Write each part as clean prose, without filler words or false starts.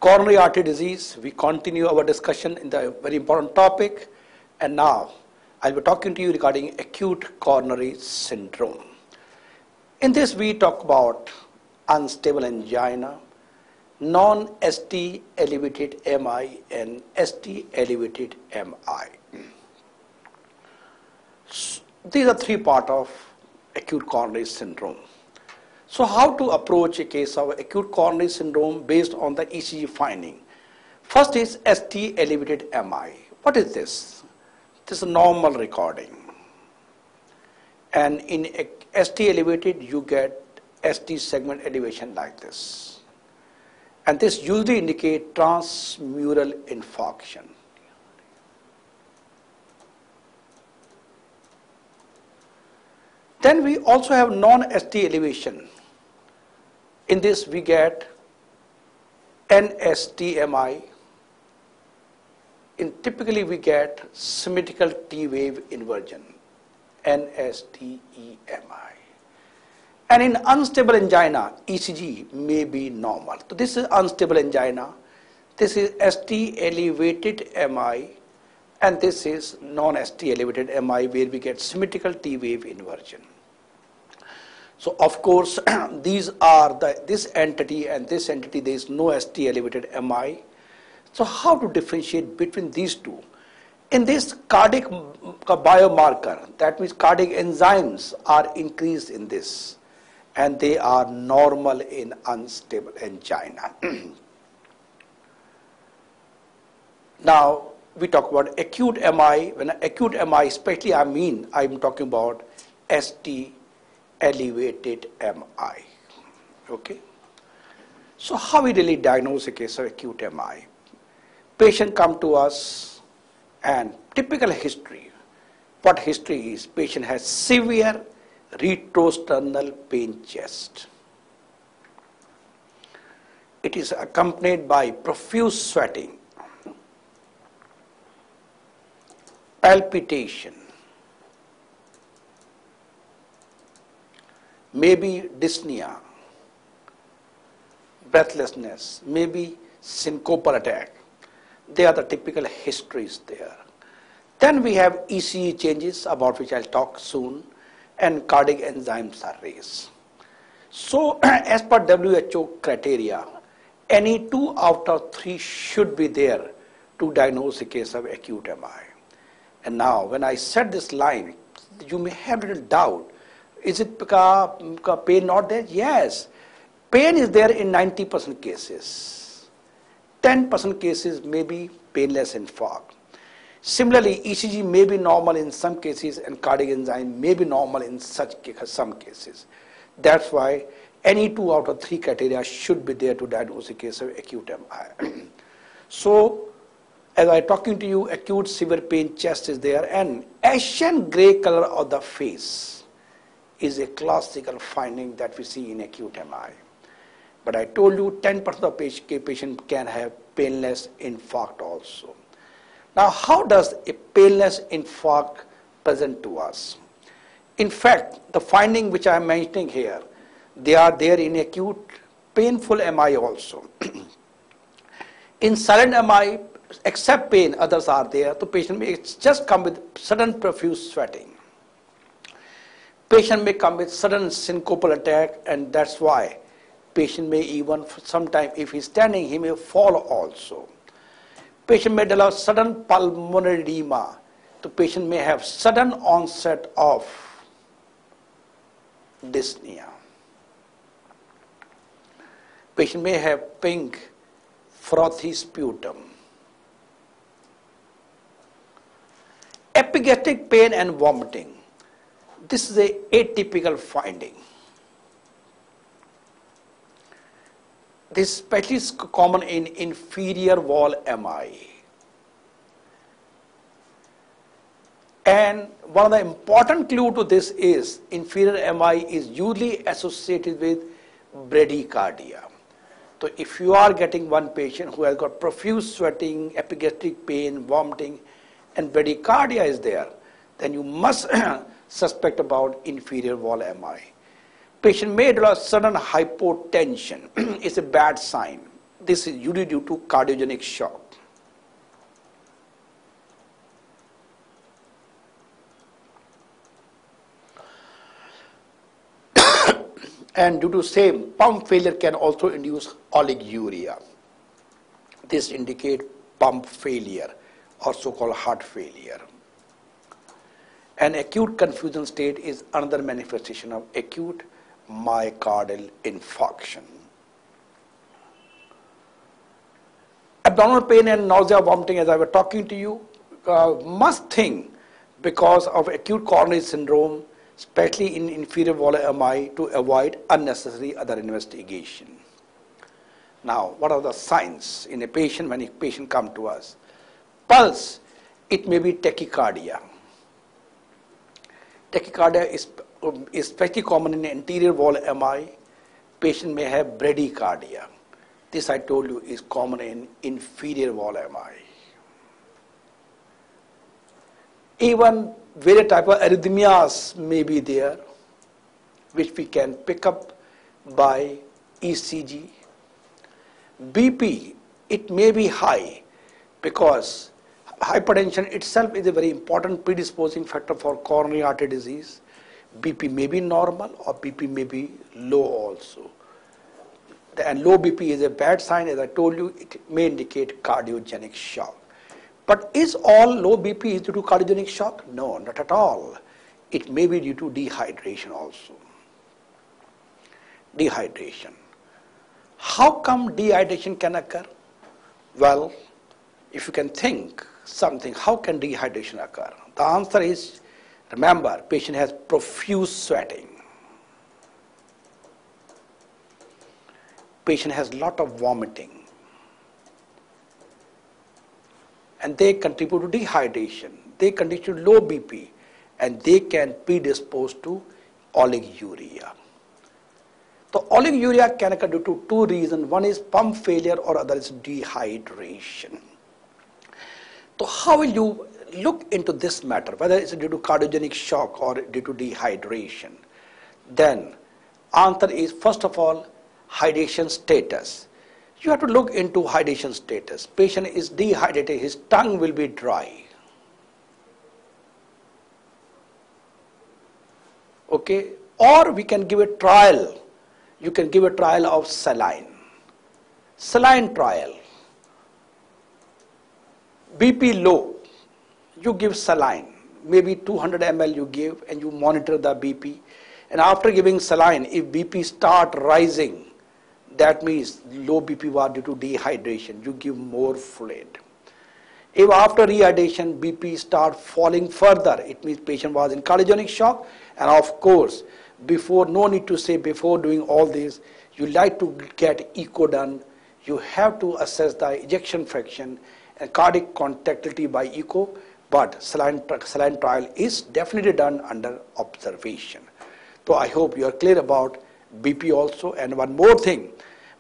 Coronary artery disease. We continue our discussion in the very important topic, and now I'll be talking to you regarding acute coronary syndrome. In this we talk about unstable angina, non-ST elevated MI and ST elevated MI. These are three parts of acute coronary syndrome. So how to approach a case of acute coronary syndrome based on the ECG finding? First is ST elevated MI. What is this? This is a normal recording. And in ST elevated, you get ST segment elevation like this. And this usually indicates transmural infarction. Then we also have non-ST elevation. In this we get NSTMI. Typically we get symmetrical T wave inversion, NSTEMI. And in unstable angina, ECG may be normal. So this is unstable angina. This is ST elevated MI, and this is non-ST elevated MI, where we get symmetrical T wave inversion. So of course, these are this entity and this entity, there is no ST elevated MI. So how to differentiate between these two? In this cardiac biomarker, that means cardiac enzymes are increased in this, and they are normal in unstable angina. Now we talk about acute MI. When acute MI, especially I'm talking about ST elevated MI. Okay. So how we really diagnose a case of acute MI? Patient come to us and typical history. What history is? Patient has severe retrosternal pain chest. It is accompanied by profuse sweating, palpitation, maybe dyspnea, breathlessness, maybe syncopal attack. They are the typical histories there. Then we have ECG changes, about which I'll talk soon, and cardiac enzymes are raised. So as per WHO criteria, any 2 out of 3 should be there to diagnose a case of acute MI. And now when I said this line, you may have a little doubt. Is it because pain not there? Yes. Pain is there in 90% cases. 10% cases may be painless infarct. Similarly, ECG may be normal in some cases and cardiac enzyme may be normal in some cases. That's why any 2 out of 3 criteria should be there to diagnose a case of acute MI. So, as I'm talking to you, acute severe pain chest is there, and ashen gray color of the face is a classical finding that we see in acute MI. But I told you 10% of patient can have painless infarct also. Now, how does a painless infarct present to us? In fact, the finding which I am mentioning here, they are there in acute painful MI also. In silent MI, except pain, others are there. The patient may just come with sudden profuse sweating. Patient may come with sudden syncopal attack, and that's why patient may even, sometime if he's standing, he may fall also. Patient may develop sudden pulmonary edema. The patient may have sudden onset of dyspnea. Patient may have pink, frothy sputum. Epigastric pain and vomiting. This is an atypical finding. This is especially common in inferior wall MI. And one of the important clue to this is inferior MI is usually associated with bradycardia. So if you are getting one patient who has got profuse sweating, epigastric pain, vomiting, and bradycardia is there, then you must suspect about inferior wall MI. Patient may develop sudden hypotension. It's a bad sign. This is usually due to cardiogenic shock. And due to same, pump failure can also induce oliguria. This indicates pump failure or so-called heart failure. An acute confusion state is another manifestation of acute myocardial infarction. Abdominal pain and nausea, vomiting, as I was talking to you, must think because of acute coronary syndrome, especially in inferior valve MI, to avoid unnecessary other investigation. Now, what are the signs in a patient when a patient comes to us? Pulse, it may be tachycardia. Tachycardia is especially common in anterior valve MI. Patient may have bradycardia. This I told you is common in inferior valve MI. Even various type of arrhythmias may be there, which we can pick up by ECG. BP, it may be high because hypertension itself is a very important predisposing factor for coronary artery disease. BP may be normal or BP may be low also. And low BP is a bad sign. As I told you, it may indicate cardiogenic shock. But is all low BP due to cardiogenic shock? No, not at all. It may be due to dehydration also. Dehydration. How come dehydration can occur? Well, if you can think something, how can dehydration occur? The answer is, remember, patient has profuse sweating. Patient has lot of vomiting. And they contribute to dehydration. They contribute to low BP. And they can predispose to oliguria. So oliguria can occur due to two reasons. One is pump failure or other is dehydration. So how will you look into this matter, whether it's due to cardiogenic shock or due to dehydration? Then answer is, first of all, hydration status. You have to look into hydration status. Patient is dehydrated, his tongue will be dry. Okay, or we can give a trial. You can give a trial of saline. Saline trial. BP low, you give saline. Maybe 200 ml you give and you monitor the BP. And after giving saline, if BP start rising, that means low BP was due to dehydration. You give more fluid. If after rehydration BP start falling further, it means patient was in cardiogenic shock. And of course, before, no need to say before doing all this, you like to get echo done. You have to assess the ejection fraction and cardiac contractility by echo, but saline trial is definitely done under observation. So I hope you are clear about BP also. And one more thing,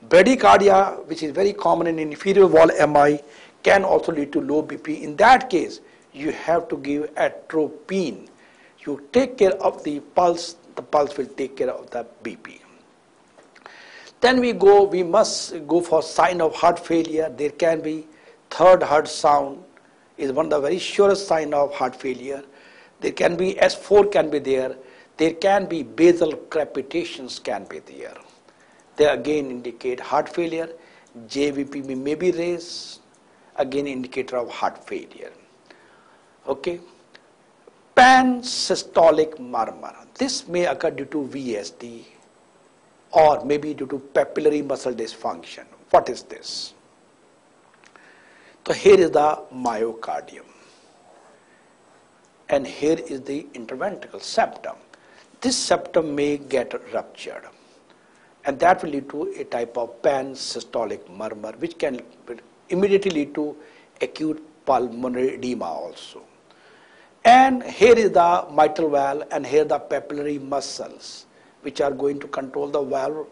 bradycardia, which is very common in inferior valve MI, can also lead to low BP. In that case, you have to give atropine. You take care of the pulse will take care of the BP. Then we must go for sign of heart failure. There can be third heart sound, is one of the very surest sign of heart failure. There can be S4 can be there. There can be basal crepitations can be there. They again indicate heart failure. JVP may be raised, again indicator of heart failure. Okay. Pansystolic murmur. This may occur due to VSD or maybe due to papillary muscle dysfunction. What is this? So here is the myocardium. And here is the interventricle septum. This septum may get ruptured. And that will lead to a type of pansystolic murmur, which can immediately lead to acute pulmonary edema also. And here is the mitral valve and here the papillary muscles, which are going to control the valve.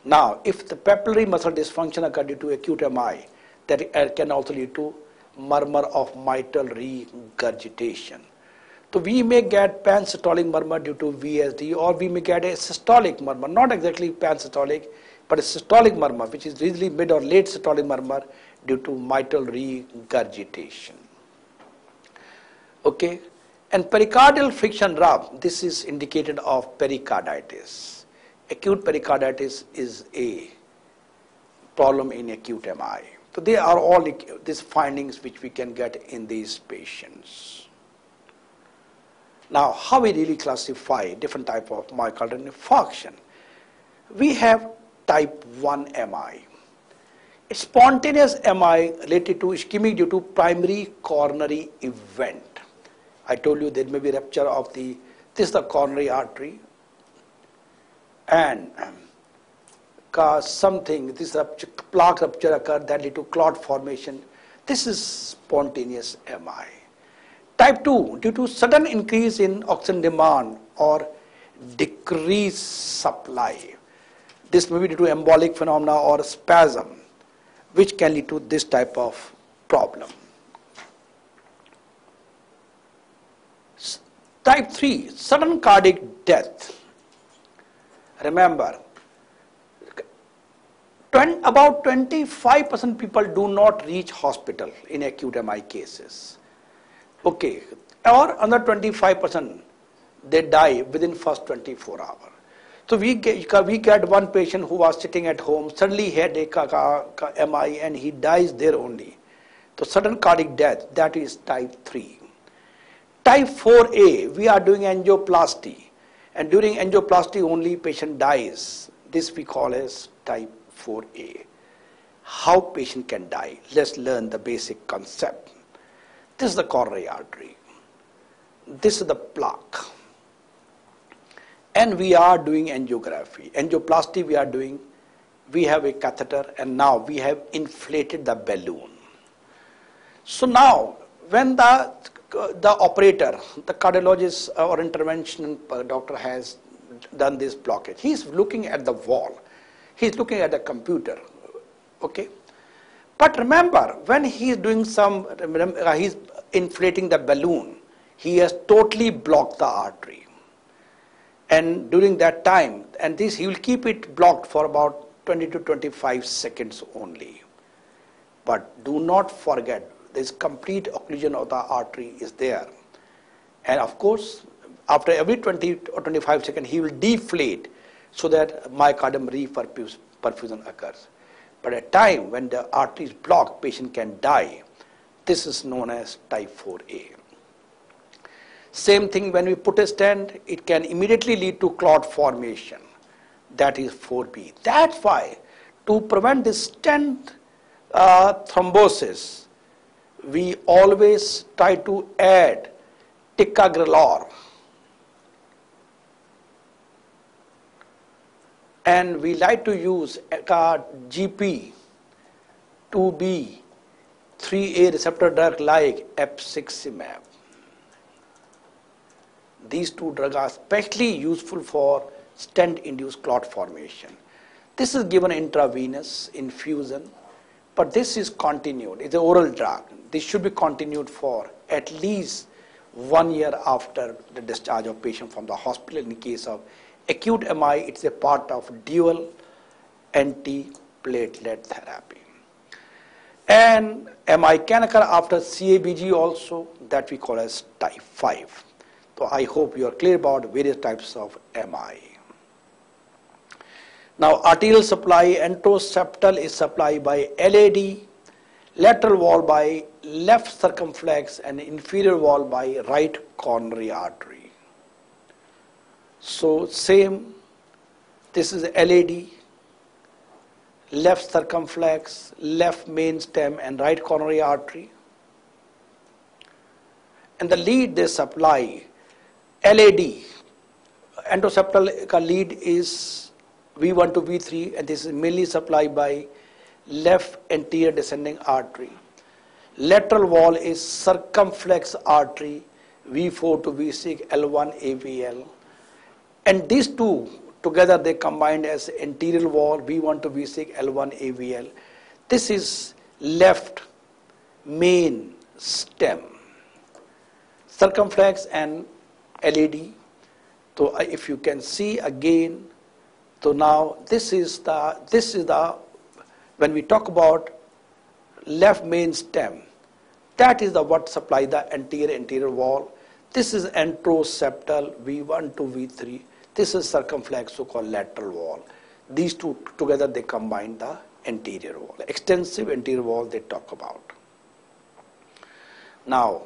Now, if the papillary muscle dysfunction occurs due to acute MI, that can also lead to murmur of mitral regurgitation. So we may get pansystolic murmur due to VSD, or we may get a systolic murmur, not exactly pansystolic, but a systolic murmur, which is usually mid or late systolic murmur due to mitral regurgitation. Okay, and pericardial friction rub, this is indicated of pericarditis. Acute pericarditis is a problem in acute MI. So they are all these findings which we can get in these patients. Now, how we really classify different type of myocardial infarction? We have type 1 MI. A spontaneous MI related to ischemic due to primary coronary event. I told you there may be rupture of this is the coronary artery, and this plaque rupture occurred that lead to clot formation. This is spontaneous MI. Type 2, due to sudden increase in oxygen demand or decreased supply. This may be due to embolic phenomena or spasm, which can lead to this type of problem. Type 3, sudden cardiac death. Remember, about 25% people do not reach hospital in acute MI cases. Okay, or another 25% they die within first 24 hours. So we get one patient who was sitting at home, suddenly had a MI and he dies there only. So sudden cardiac death, that is type 3. Type 4A, we are doing angioplasty, and during angioplasty only patient dies. This we call as type 4A. How patient can die? Let's learn the basic concept. This is the coronary artery. This is the plaque. And we are doing angiography. Angioplasty we have a catheter, and now we have inflated the balloon. So now when the operator, the cardiologist or intervention doctor has done this blockage, he's looking at the wall. He's looking at the computer. Okay. But remember, when he's doing he's inflating the balloon, he has totally blocked the artery. And during that time, and he will keep it blocked for about 20 to 25 seconds only. But do not forget, this complete occlusion of the artery is there. And of course, after every 20 or 25 seconds, he will deflate so that myocardium reperfusion occurs. But at time when the artery is blocked, patient can die. This is known as type 4A. Same thing when we put a stent, it can immediately lead to clot formation. That is 4B. That's why to prevent this stent thrombosis, we always try to add ticagrelor. And we like to use GP, 2B, 3A receptor drug like epciximab. These two drugs are especially useful for stent-induced clot formation. This is given intravenous infusion, but this is continued. It's an oral drug. This should be continued for at least 1 year after the discharge of patient from the hospital. In the case of acute MI, it's a part of dual antiplatelet therapy. And MI can occur after CABG also, that we call as type 5. So I hope you are clear about various types of MI. Now, arterial supply, anteroseptal is supplied by LAD, lateral wall by left circumflex, and inferior wall by right coronary artery. So same, this is LAD, left circumflex, left main stem, and right coronary artery. And the lead they supply, LAD, anteroseptal lead is V1 to V3, and this is mainly supplied by left anterior descending artery. Lateral wall is circumflex artery, V4 to V6, L1 AVL. And these two together they combined as anterior wall, V1 to V6, L1 AVL. This is left main stem. Circumflex and LAD. So if you can see again, So now this is the when we talk about left main stem, that is the what supply the anterior wall. This is anteroseptal V1 to V3. This is circumflex, so-called lateral wall. These two together they combine the anterior wall, extensive anterior wall they talk about. Now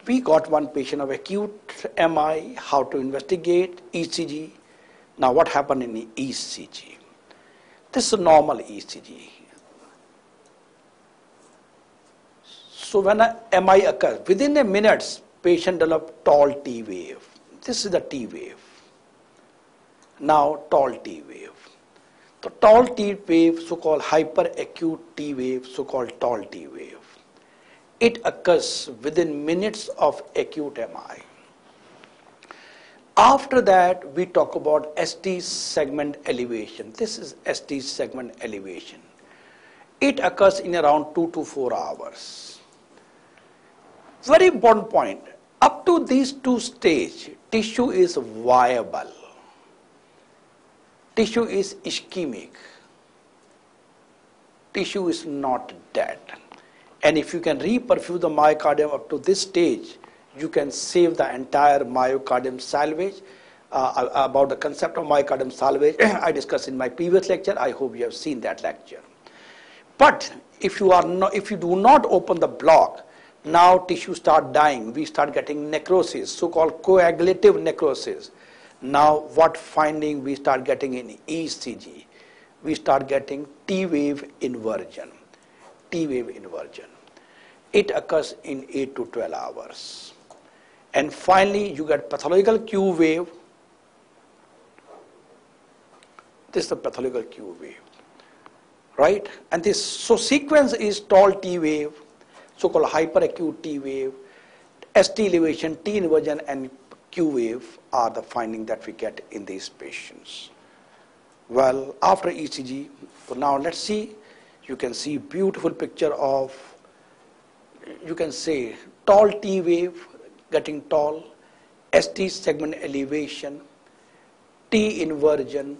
we got one patient of acute MI, how to investigate ECG. Now what happened in the ECG? This is a normal ECG. So when a MI occurs, within a minute, patient develops tall T wave. This is the T wave. Now tall T wave. The tall T wave, so-called hyperacute T wave, so-called tall T wave. It occurs within minutes of acute MI. After that, we talk about ST segment elevation. This is ST segment elevation. It occurs in around 2 to 4 hours. Very important point. Up to these two stages, tissue is viable. Tissue is ischemic. Tissue is not dead. And if you can reperfuse the myocardium up to this stage, you can save the entire myocardium salvage. About the concept of myocardium salvage, I discussed in my previous lecture. I hope you have seen that lecture. But if you do not open the block, now tissue start dying. We start getting necrosis, so-called coagulative necrosis. Now what finding we start getting in ECG? We start getting T wave inversion. T wave inversion. It occurs in 8 to 12 hours. And finally you get pathological Q wave. This is the pathological Q wave, right? And this sequence is tall T wave, so-called hyperacute T wave, ST elevation, T inversion, and Q wave are the findings that we get in these patients. Well, after ECG, so now let's see. You can see beautiful picture of, you can say, tall T wave getting tall, ST segment elevation, T inversion,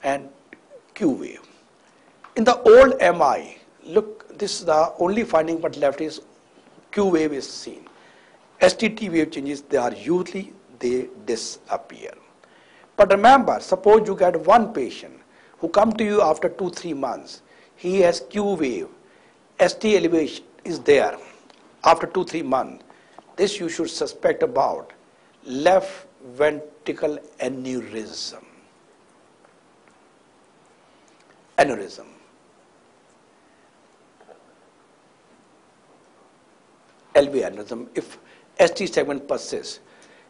and Q wave. In the old MI, look, this is the only finding but left is Q wave is seen. ST-T wave changes, they disappear. But remember, suppose you get one patient who come to you after 2-3 months. He has Q wave, ST elevation is there after 2-3 months. This you should suspect about left ventricle aneurysm. Aneurysm. LV aneurysm, if ST segment persists.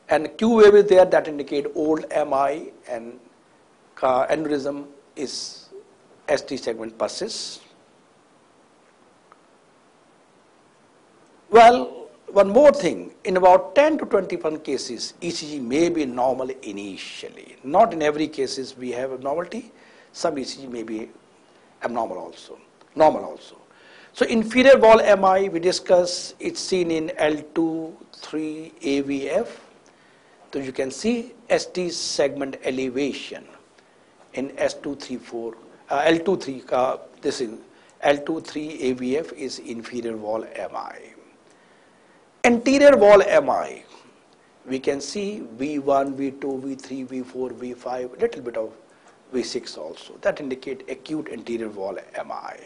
And Q wave is there, that indicate old MI, and aneurysm is ST segment persists. Well, one more thing, in about 10 to 21 cases, ECG may be normal initially. Not in every cases we have abnormality. Some ECG may be abnormal also, normal also. So inferior wall MI, we discuss, it's seen in L2, 3, AVF. So you can see ST segment elevation in S2, 3, 4, L2, 3, this is L2, 3, AVF is inferior wall MI. Anterior wall MI, we can see V1, V2, V3, V4, V5, little bit of V6 also. That indicate acute anterior wall MI.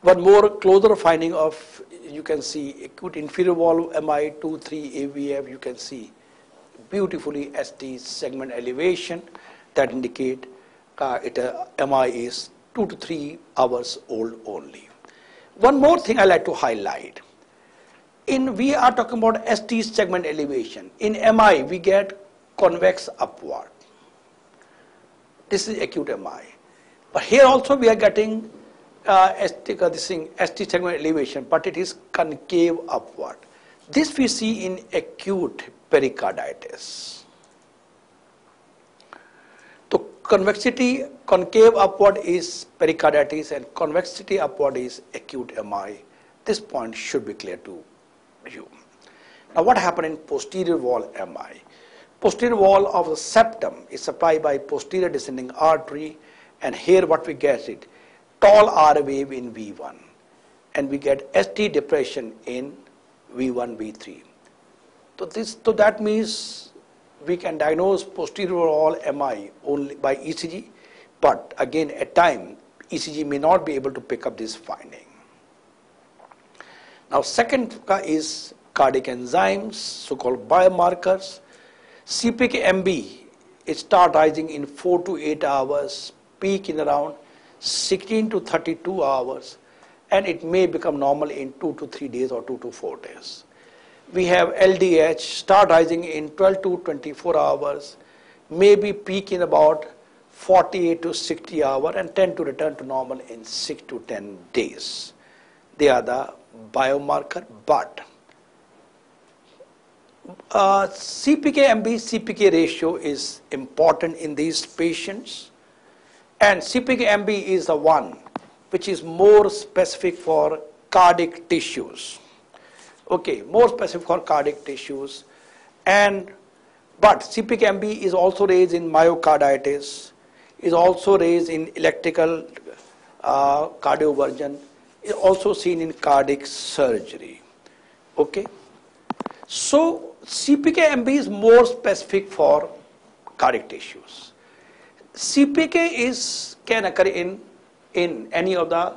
One more closer finding of, you can see acute inferior wall MI, 2, 3, AVF, you can see beautifully ST segment elevation that indicate MI is 2 to 3 hours old only. One more thing I like to highlight. We are talking about ST segment elevation. In MI, we get convex upward. This is acute MI. But here also we are getting ST segment elevation, but it is concave upward. This we see in acute pericarditis. So convexity, concave upward is pericarditis and convexity upward is acute MI. This point should be clear to you. Now what happened in posterior wall MI? Posterior wall of the septum is supplied by posterior descending artery, and here what we get it, tall R wave in V1, and we get ST depression in V1, V3. So that means we can diagnose posterior wall MI only by ECG, but again at time ECG may not be able to pick up this finding. Now second is cardiac enzymes, so-called biomarkers. CPK-MB, it starts rising in 4 to 8 hours, peak in around 16 to 32 hours, and it may become normal in 2 to 3 days or 2 to 4 days. We have LDH, start rising in 12 to 24 hours, maybe peak in about 48 to 60 hours, and tend to return to normal in 6 to 10 days. They are the biomarker, but CPK-MB, CPK ratio is important in these patients, and CPK-MB is the one which is more specific for cardiac tissues. Okay, more specific for cardiac tissues, but CPK-MB is also raised in myocarditis, is also raised in electrical cardioversion, is also seen in cardiac surgery. Okay, so CPK-MB is more specific for cardiac tissues. CPK can occur in any of the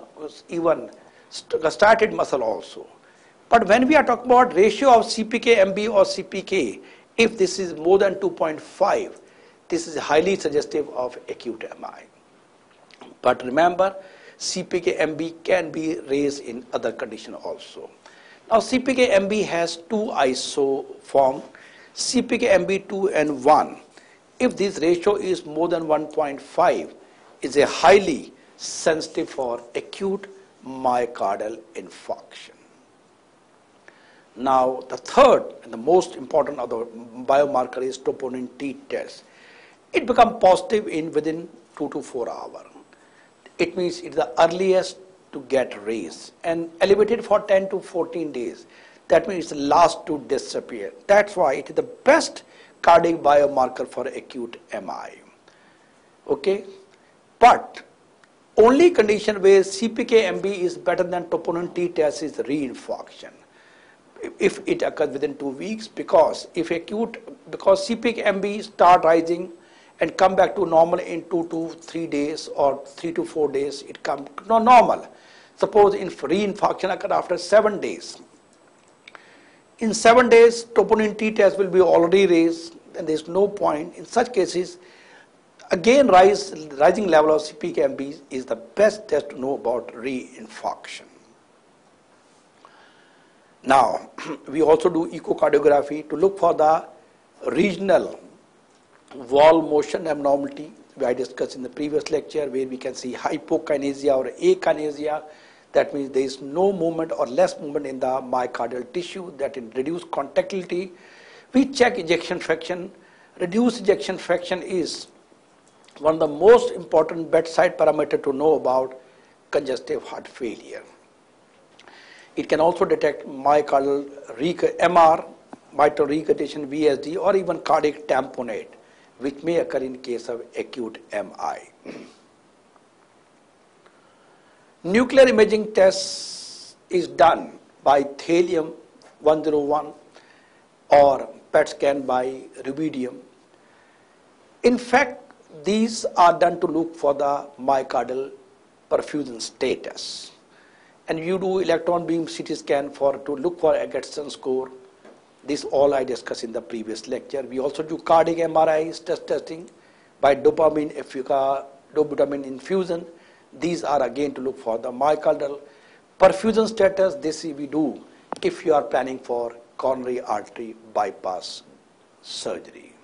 even striated muscle also. But when we are talking about ratio of CPK-MB or CPK, if this is more than 2.5, this is highly suggestive of acute MI. But remember, CPK-MB can be raised in other conditions also. Now CPK-MB has two isoforms, CPK-MB2 and 1. If this ratio is more than 1.5, is a highly sensitive for acute myocardial infarction. Now the third and the most important other biomarker is Troponin T Test. It becomes positive within 2 to 4 hours. It means it's the earliest to get raised and elevated for 10 to 14 days. That means it's the last to disappear. That's why it is the best cardiac biomarker for acute MI. Okay, but only condition where CPK-MB is better than Troponin T Test is reinfarction. If it occurs within 2 weeks, because CPK-MB start rising and come back to normal in 2 to 3 days or 3 to 4 days, it comes normal. Suppose in reinfarction occur after 7 days. In 7 days, Troponin T Test will be already raised, and there is no point. In such cases, again rising level of CPK-MB is the best test to know about reinfarction. Now, we also do echocardiography to look for the regional wall motion abnormality I discussed in the previous lecture, where we can see hypokinesia or akinesia. That means there is no movement or less movement in the myocardial tissue, that in reduced contractility. We check ejection fraction. Reduced ejection fraction is one of the most important bedside parameter to know about congestive heart failure. It can also detect myocardial MR, mitral regurgitation, VSD, or even cardiac tamponade, which may occur in case of acute MI. Nuclear imaging test is done by thallium-101 or PET scan by rubidium. In fact, these are done to look for the myocardial perfusion status. And you do electron beam CT scan to look for Agatston score. This all I discussed in the previous lecture. We also do cardiac MRI stress testing by dopamine infusion. These are again to look for the myocardial perfusion status. This we do if you are planning for coronary artery bypass surgery.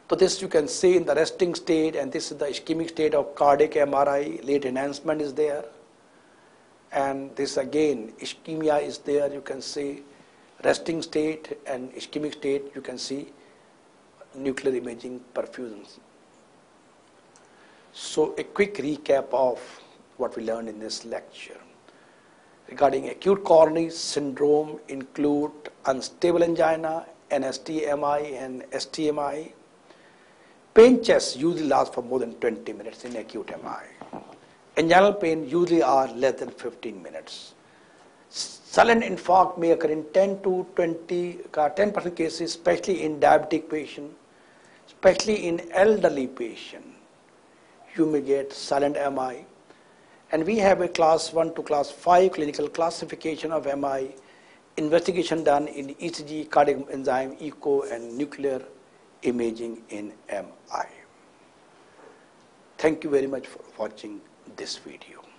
So this you can see in the resting state, and this is the ischemic state of cardiac MRI. Late enhancement is there. And this again, ischemia is there, you can see resting state and ischemic state, you can see nuclear imaging perfusions. So a quick recap of what we learned in this lecture. Regarding acute coronary syndrome include unstable angina, NST-MI and ST-MI. Pain chest usually lasts for more than 20 minutes in acute MI. Anginal pain usually are less than 15 minutes. Silent infarct may occur in 10% cases, especially in diabetic patient, especially in elderly patient. You may get silent MI. And we have a class 1 to class 5 clinical classification of MI, investigation done in ECG, cardiac enzyme, echo, and nuclear imaging in MI. Thank you very much for watching this video.